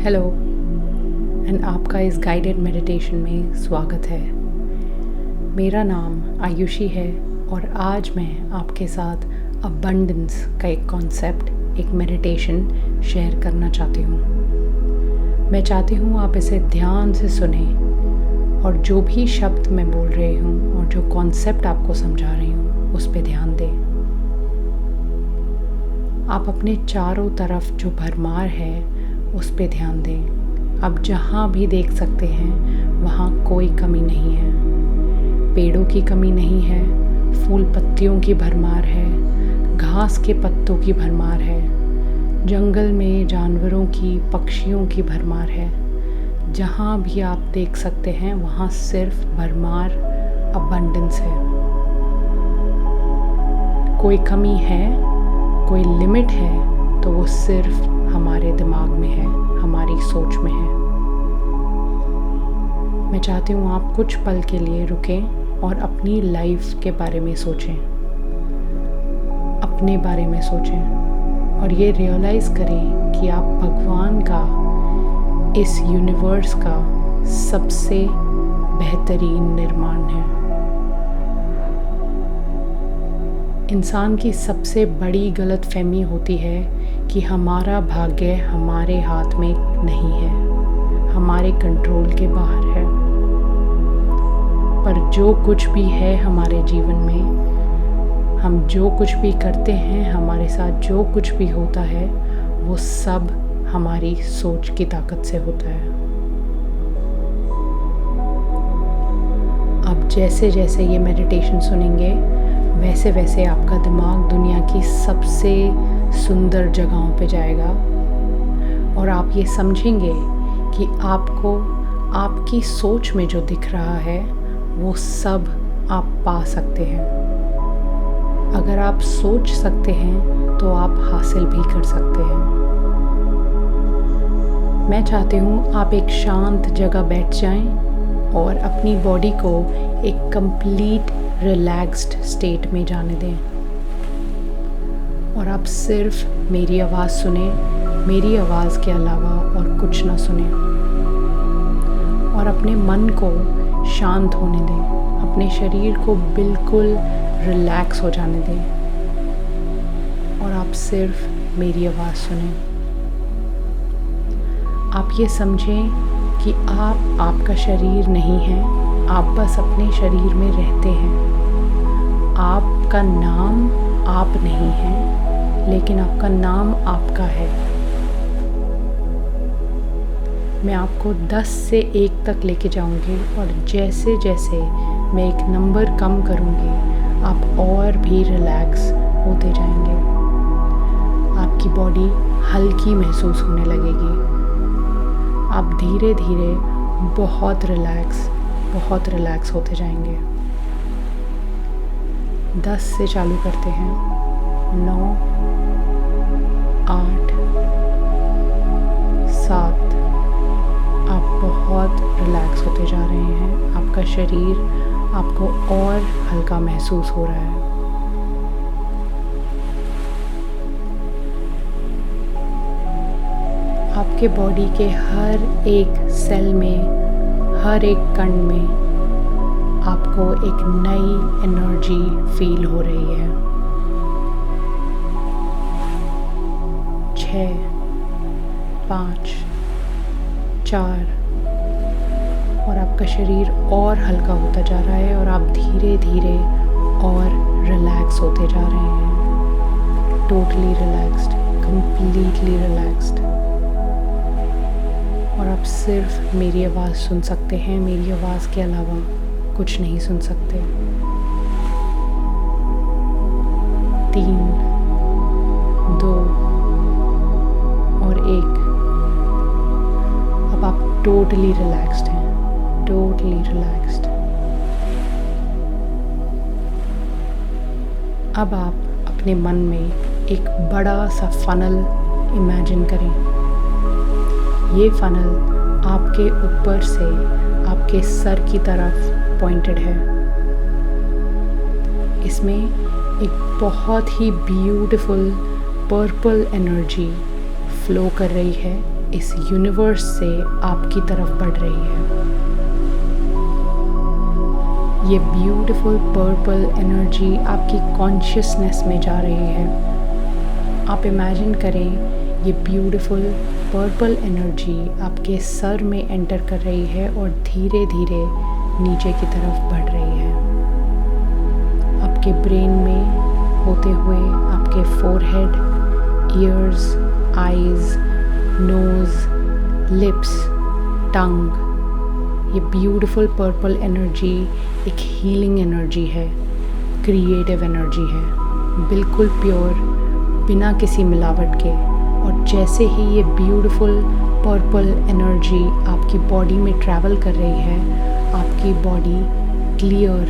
Hello and आपका इस guided meditation में स्वागत है। मेरा नाम आयुषी है और आज मैं आपके साथ अबंडेंस का एक कॉन्सेप्ट, एक मेडिटेशन शेयर करना चाहती हूँ। मैं चाहती हूँ आप इसे ध्यान से सुने और जो भी शब्द मैं बोल रही हूँ और जो कॉन्सेप्ट आपको समझा रही हूँ उस पर ध्यान दें। आप अपने चारों तरफ जो भरमार है उस पे ध्यान दें। आप जहाँ भी देख सकते हैं वहाँ कोई कमी नहीं है। पेड़ों की कमी नहीं है, फूल पत्तियों की भरमार है, घास के पत्तों की भरमार है, जंगल में जानवरों की, पक्षियों की भरमार है। जहाँ भी आप देख सकते हैं वहाँ सिर्फ भरमार, अबंडेंस है। कोई कमी है, कोई लिमिट है तो वो सिर्फ हमारे दिमाग में है, हमारी सोच में है। मैं चाहती हूँ आप कुछ पल के लिए रुकें और अपनी लाइफ के बारे में सोचें, अपने बारे में सोचें और ये रियलाइज़ करें कि आप भगवान का, इस यूनिवर्स का सबसे बेहतरीन निर्माण है। इंसान की सबसे बड़ी गलतफहमी होती है कि हमारा भाग्य हमारे हाथ में नहीं है, हमारे कंट्रोल के बाहर है। पर जो कुछ भी है हमारे जीवन में, हम जो कुछ भी करते हैं, हमारे साथ जो कुछ भी होता है, वो सब हमारी सोच की ताकत से होता है। आप जैसे जैसे ये मेडिटेशन सुनेंगे वैसे वैसे आपका दिमाग दुनिया की सबसे सुंदर जगहों पे जाएगा और आप ये समझेंगे कि आपको आपकी सोच में जो दिख रहा है वो सब आप पा सकते हैं। अगर आप सोच सकते हैं तो आप हासिल भी कर सकते हैं। मैं चाहती हूँ आप एक शांत जगह बैठ जाएं और अपनी बॉडी को एक कंप्लीट रिलैक्स्ड स्टेट में जाने दें और आप सिर्फ मेरी आवाज़ सुने, मेरी आवाज़ के अलावा और कुछ ना सुने और अपने मन को शांत होने दें, अपने शरीर को बिल्कुल रिलैक्स हो जाने दें और आप सिर्फ मेरी आवाज़ सुने। आप ये समझें कि आप आपका शरीर नहीं है, आप बस अपने शरीर में रहते हैं। आपका नाम आप नहीं है, लेकिन आपका नाम आपका है। मैं आपको 10 से 1 तक लेके जाऊंगी और जैसे जैसे मैं एक नंबर कम करूंगी आप और भी रिलैक्स होते जाएंगे। आपकी बॉडी हल्की महसूस होने लगेगी। आप धीरे धीरे बहुत रिलैक्स होते जाएंगे। 10 से चालू करते हैं। 9, 8, 7। आप बहुत रिलैक्स होते जा रहे हैं। आपका शरीर आपको और हल्का महसूस हो रहा है। आपके बॉडी के हर एक सेल में, हर एक कण में आपको एक नई एनर्जी फील हो रही है। 6, 5, 4 और आपका शरीर और हल्का होता जा रहा है और आप धीरे धीरे और रिलैक्स होते जा रहे हैं। टोटली रिलैक्स्ड, कंप्लीटली रिलैक्स्ड और आप सिर्फ मेरी आवाज़ सुन सकते हैं। मेरी आवाज़ के अलावा कुछ नहीं सुन सकते। 3, 2 और 1। अब आप टोटली रिलैक्स्ड हैं, टोटली रिलैक्स्ड। अब आप अपने मन में एक बड़ा सा फनल इमेजिन करें। ये फनल आपके ऊपर से आपके सर की तरफ पॉइंटेड है। इसमें एक बहुत ही ब्यूटीफुल पर्पल एनर्जी फ्लो कर रही है इस यूनिवर्स से आपकी तरफ बढ़ रही है। ये ब्यूटीफुल पर्पल एनर्जी आपकी कॉन्शियसनेस में जा रही है। आप इमेजिन करें ये ब्यूटीफुल पर्पल एनर्जी आपके सर में एंटर कर रही है और धीरे धीरे नीचे की तरफ बढ़ रही है, आपके ब्रेन में होते हुए आपके forehead, ears, eyes, nose, lips, tongue. ये ब्यूटीफुल पर्पल एनर्जी एक हीलिंग एनर्जी है, क्रिएटिव एनर्जी है, बिल्कुल प्योर, बिना किसी मिलावट के। और जैसे ही ये ब्यूटीफुल पर्पल एनर्जी आपकी बॉडी में ट्रैवल कर रही है, आपकी बॉडी क्लियर,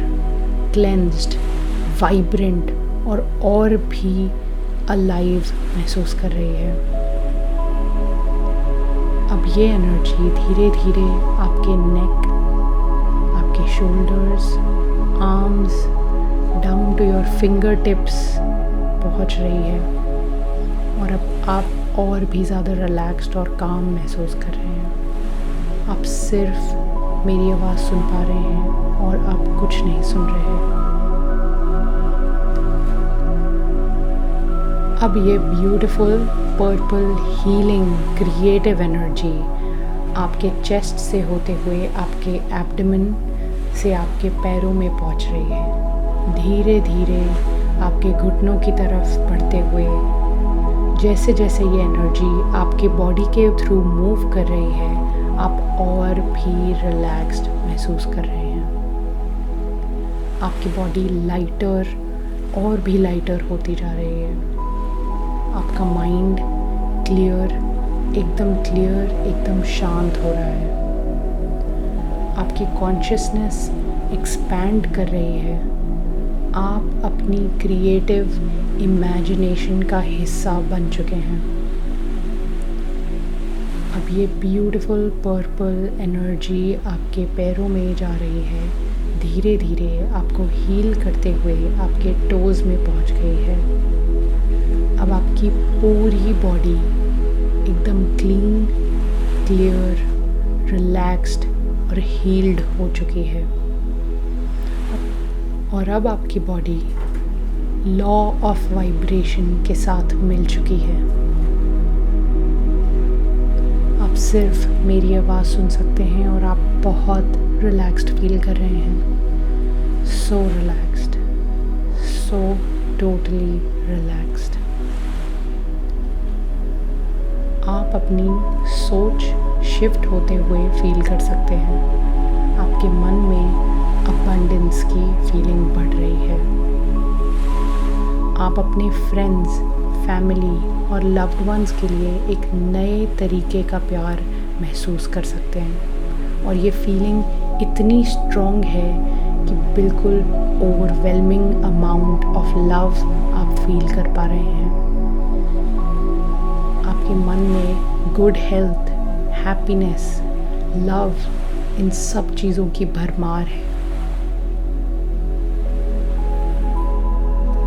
क्लेंज्ड, वाइब्रेंट और भी अलाइव महसूस कर रही है। अब ये एनर्जी धीरे धीरे आपके नेक, आपके shoulders, arms, down to your finger tips पहुंच रही है और अब आप और भी ज़्यादा रिलैक्स्ड और काम महसूस कर रहे हैं। आप सिर्फ मेरी आवाज़ सुन पा रहे हैं और आप कुछ नहीं सुन रहे हैं। अब ये beautiful purple healing creative energy आपके चेस्ट से होते हुए आपके एब्डोमेन से आपके पैरों में पहुंच रही है, धीरे धीरे आपके घुटनों की तरफ बढ़ते हुए। जैसे जैसे ये एनर्जी आपके बॉडी के थ्रू मूव कर रही है, आप और भी रिलैक्स्ड महसूस कर रहे हैं। आपकी बॉडी लाइटर और भी लाइटर होती जा रही है। आपका माइंड क्लियर, एकदम शांत हो रहा है। आपकी कॉन्शियसनेस एक्सपैंड कर रही है। आप अपनी क्रिएटिव इमेजिनेशन का हिस्सा बन चुके हैं। अब ये ब्यूटीफुल पर्पल एनर्जी आपके पैरों में जा रही है, धीरे धीरे आपको हील करते हुए आपके टोज़ में पहुंच गई है। अब आपकी पूरी बॉडी एकदम क्लीन, क्लियर, रिलैक्स्ड और हील्ड हो चुकी है। और अब आपकी बॉडी लॉ ऑफ वाइब्रेशन के साथ मिल चुकी है। आप सिर्फ मेरी आवाज़ सुन सकते हैं और आप बहुत रिलैक्स्ड फील कर रहे हैं। सो रिलैक्स्ड, सो टोटली रिलैक्स्ड। आप अपनी सोच शिफ्ट होते हुए फील कर सकते हैं। आपके मन में अबंडेंस की फीलिंग बढ़ रही है। आप अपने फ्रेंड्स, फैमिली और लव्ड वंस के लिए एक नए तरीके का प्यार महसूस कर सकते हैं। और ये फीलिंग इतनी स्ट्रॉन्ग है कि बिल्कुल ओवरवेलमिंग अमाउंट ऑफ लव आप फील कर पा रहे हैं। आपके मन में गुड हेल्थ, हैप्पीनेस, लव, इन सब चीज़ों की भरमार है।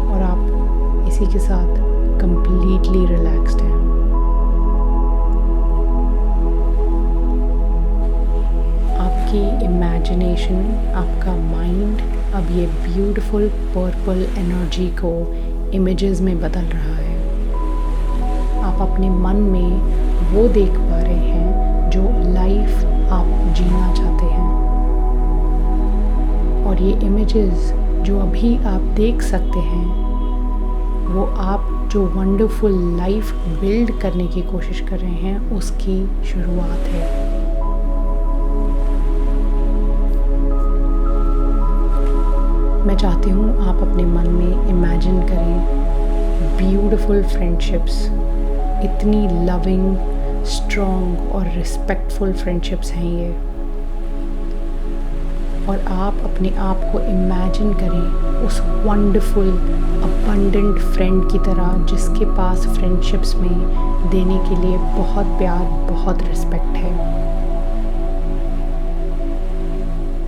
और आप इसी के साथ कंप्लीटली रिलैक्स्ड हैं। आपकी इमेजिनेशन, आपका माइंड अब ये ब्यूटीफुल पर्पल एनर्जी को इमेजेस में बदल रहा है। आप अपने मन में वो देख पा रहे हैं जो लाइफ आप जीना चाहते हैं। और ये इमेजेस जो अभी आप देख सकते हैं, वो आप जो वंडरफुल लाइफ बिल्ड करने की कोशिश कर रहे हैं उसकी शुरुआत है। मैं चाहती हूँ आप अपने मन में इमेजिन करें ब्यूटीफुल फ्रेंडशिप्स, इतनी लविंग, स्ट्रॉन्ग और रिस्पेक्टफुल फ्रेंडशिप्स हैं ये। और आप अपने आप को इमेजिन करें उस वंडरफुल अबंडेंट फ्रेंड की तरह जिसके पास फ्रेंडशिप्स में देने के लिए बहुत प्यार, बहुत रिस्पेक्ट है।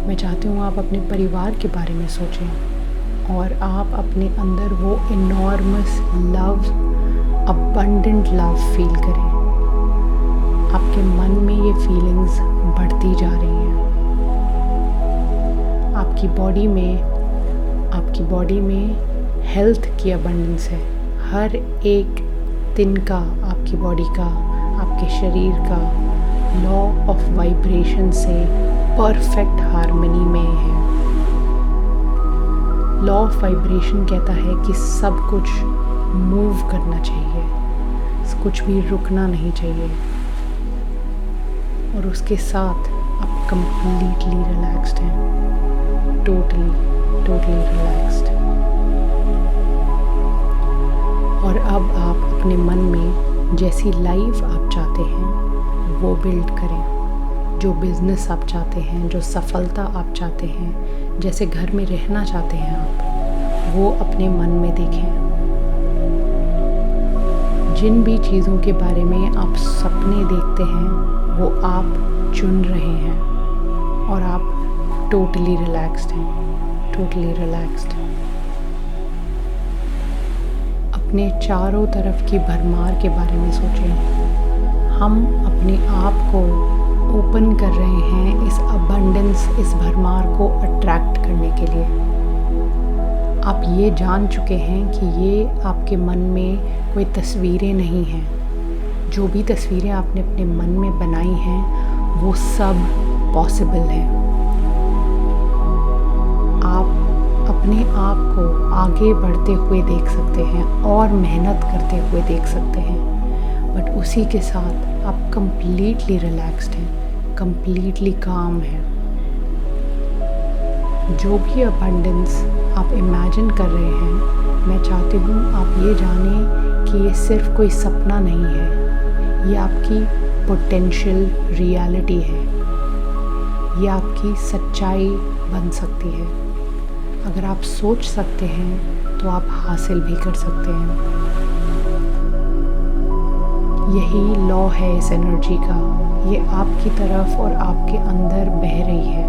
मैं चाहती हूँ आप अपने परिवार के बारे में सोचें और आप अपने अंदर वो enormous love, abundant love feel करें। आपके मन में ये फीलिंग्स बढ़ती जा रही हैं। आपकी बॉडी में हेल्थ की अबंडेंस है। हर एक दिन का आपकी बॉडी का, आपके शरीर का लॉ ऑफ वाइब्रेशन से परफेक्ट हार्मनी में है। लॉ ऑफ वाइब्रेशन कहता है कि सब कुछ मूव करना चाहिए, कुछ भी रुकना नहीं चाहिए, और उसके साथ आप कंप्लीटली रिलैक्स्ड हैं, टोटली रिलैक्स्ड। और अब आप अपने मन में जैसी लाइफ आप चाहते हैं वो बिल्ड करें। जो बिज़नेस आप चाहते हैं, जो सफलता आप चाहते हैं, जैसे घर में रहना चाहते हैं आप, वो अपने मन में देखें। जिन भी चीज़ों के बारे में आप सपने देखते हैं वो आप चुन रहे हैं, और आप टोटली रिलैक्स्ड हैं, टोटली रिलैक्स्ड। अपने चारों तरफ की भरमार के बारे में सोचें। हम अपने आप को ओपन कर रहे हैं इस अबंडेंस, इस भरमार को अट्रैक्ट करने के लिए। आप ये जान चुके हैं कि ये आपके मन में कोई तस्वीरें नहीं हैं। जो भी तस्वीरें आपने अपने मन में बनाई हैं वो सब पॉसिबल है। आप अपने आप को आगे बढ़ते हुए देख सकते हैं और मेहनत करते हुए देख सकते हैं, बट उसी के साथ आप कंप्लीटली रिलैक्स्ड हैं, कंप्लीटली काम हैं। जो भी अबंडेंस आप इमेजिन कर रहे हैं, मैं चाहती हूँ आप ये जानें कि ये सिर्फ कोई सपना नहीं है, ये आपकी पोटेंशियल रियलिटी है, ये आपकी सच्चाई बन सकती है। अगर आप सोच सकते हैं तो आप हासिल भी कर सकते हैं। यही लॉ है इस एनर्जी का। ये आपकी तरफ और आपके अंदर बह रही है।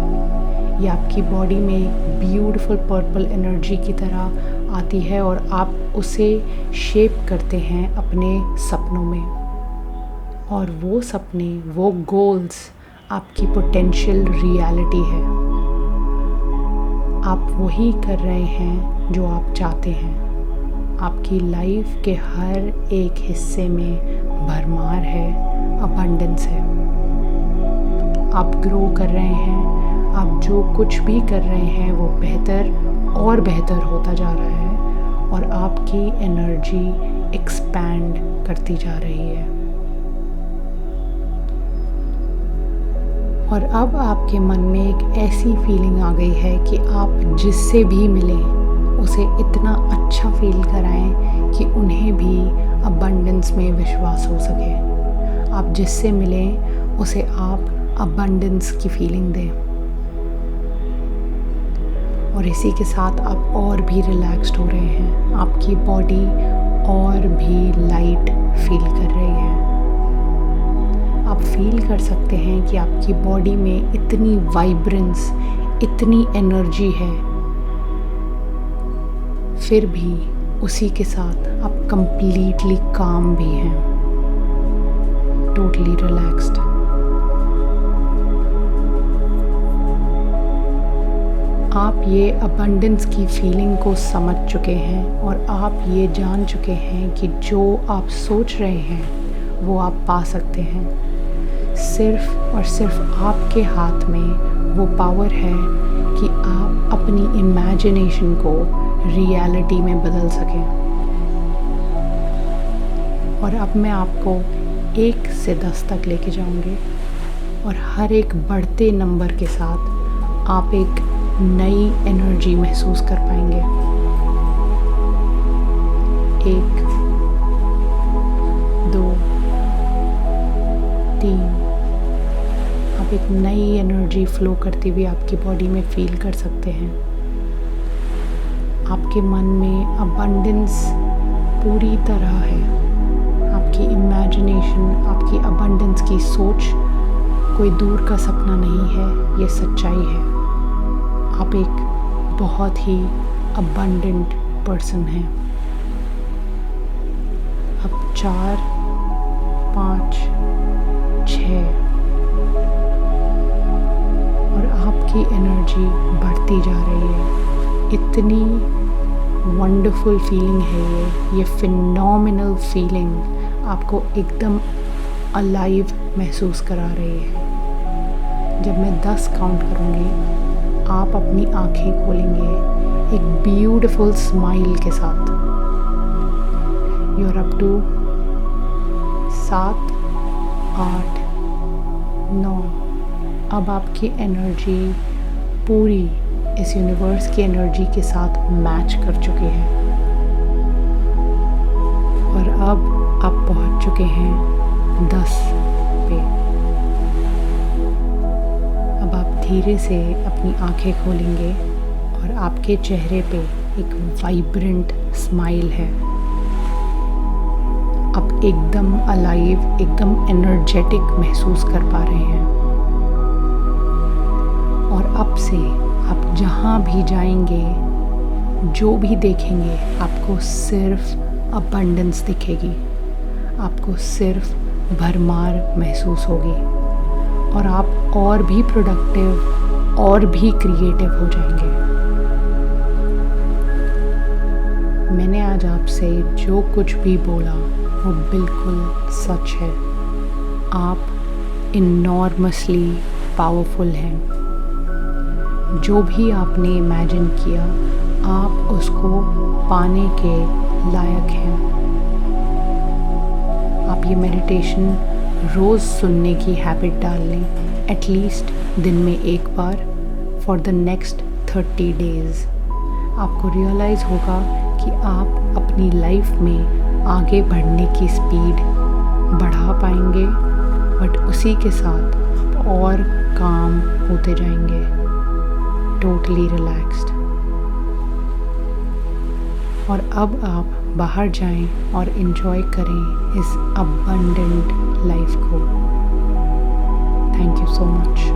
ये आपकी बॉडी में ब्यूटीफुल पर्पल एनर्जी की तरह आती है और आप उसे शेप करते हैं अपने सपनों में, और वो सपने, वो गोल्स आपकी पोटेंशियल रियलिटी है। आप वही कर रहे हैं जो आप चाहते हैं। आपकी लाइफ के हर एक हिस्से में भरमार है, अबंडेंस है। आप ग्रो कर रहे हैं। आप जो कुछ भी कर रहे हैं वो बेहतर और बेहतर होता जा रहा है, और आपकी एनर्जी एक्सपैंड करती जा रही है। और अब आपके मन में एक ऐसी फीलिंग आ गई है कि आप जिससे भी मिलें उसे इतना अच्छा फील कराएं कि उन्हें भी अबंडेंस में विश्वास हो सके। आप जिससे मिलें उसे आप अबंडेंस की फीलिंग दें, और इसी के साथ आप और भी रिलैक्स्ड हो रहे हैं। आपकी बॉडी और भी लाइट फील कर रही है। आप फील कर सकते हैं कि आपकी बॉडी में इतनी वाइब्रेंस, इतनी एनर्जी है, फिर भी उसी के साथ आप कंप्लीटली काम भी हैं, टोटली रिलैक्स्ड। आप ये अबंडेंस की फीलिंग को समझ चुके हैं, और आप ये जान चुके हैं कि जो आप सोच रहे हैं वो आप पा सकते हैं। सिर्फ और सिर्फ आपके हाथ में वो पावर है कि आप अपनी इमेजिनेशन को रियलिटी में बदल सकें। और अब मैं आपको 1 से 10 तक लेके जाऊंगी, और हर एक बढ़ते नंबर के साथ आप एक नई एनर्जी महसूस कर पाएंगे। 1, 2, 3। आप एक नई एनर्जी फ्लो करती हुई आपकी बॉडी में फील कर सकते हैं। आपके मन में अबंडेंस पूरी तरह है। आपकी इमेजिनेशन, आपकी अबंडेंस की सोच कोई दूर का सपना नहीं है, ये सच्चाई है। आप एक बहुत ही अबंडेंट पर्सन हैं। अब 4, 5, 6 आपकी एनर्जी बढ़ती जा रही है। इतनी वंडरफुल फीलिंग है ये फिनोमिनल फीलिंग आपको एकदम अलाइव महसूस करा रही है। जब मैं 10 काउंट करूँगी आप अपनी आँखें खोलेंगे एक ब्यूटीफुल स्माइल के साथ। You're up to 7, 8, 9। अब आपकी एनर्जी पूरी इस यूनिवर्स की एनर्जी के साथ मैच कर चुकी है और अब आप पहुंच चुके हैं 10 पे। अब आप धीरे से अपनी आंखें खोलेंगे और आपके चेहरे पे एक वाइब्रेंट स्माइल है। आप एकदम अलाइव, एकदम एनर्जेटिक महसूस कर पा रहे हैं और अब से आप जहाँ भी जाएंगे, जो भी देखेंगे, आपको सिर्फ अबंडेंस दिखेगी, आपको सिर्फ भरमार महसूस होगी और आप और भी प्रोडक्टिव और भी क्रिएटिव हो जाएंगे। मैंने आज आपसे जो कुछ भी बोला वो बिल्कुल सच है। आप इनॉर्मसली पावरफुल हैं। जो भी आपने इमेजिन किया आप उसको पाने के लायक हैं। आप ये मेडिटेशन रोज़ सुनने की हैबिट डाल लें, एटलीस्ट दिन में एक बार फॉर द नेक्स्ट 30 डेज़। आपको रियलाइज़ होगा कि आप अपनी लाइफ में आगे बढ़ने की स्पीड बढ़ा पाएंगे, बट उसी के साथ आप और काम होते जाएंगे, टोटली रिलैक्स्ड। और अब आप बाहर जाएं और एंजॉय करें इस अबंडेंट लाइफ को। Thank you so much.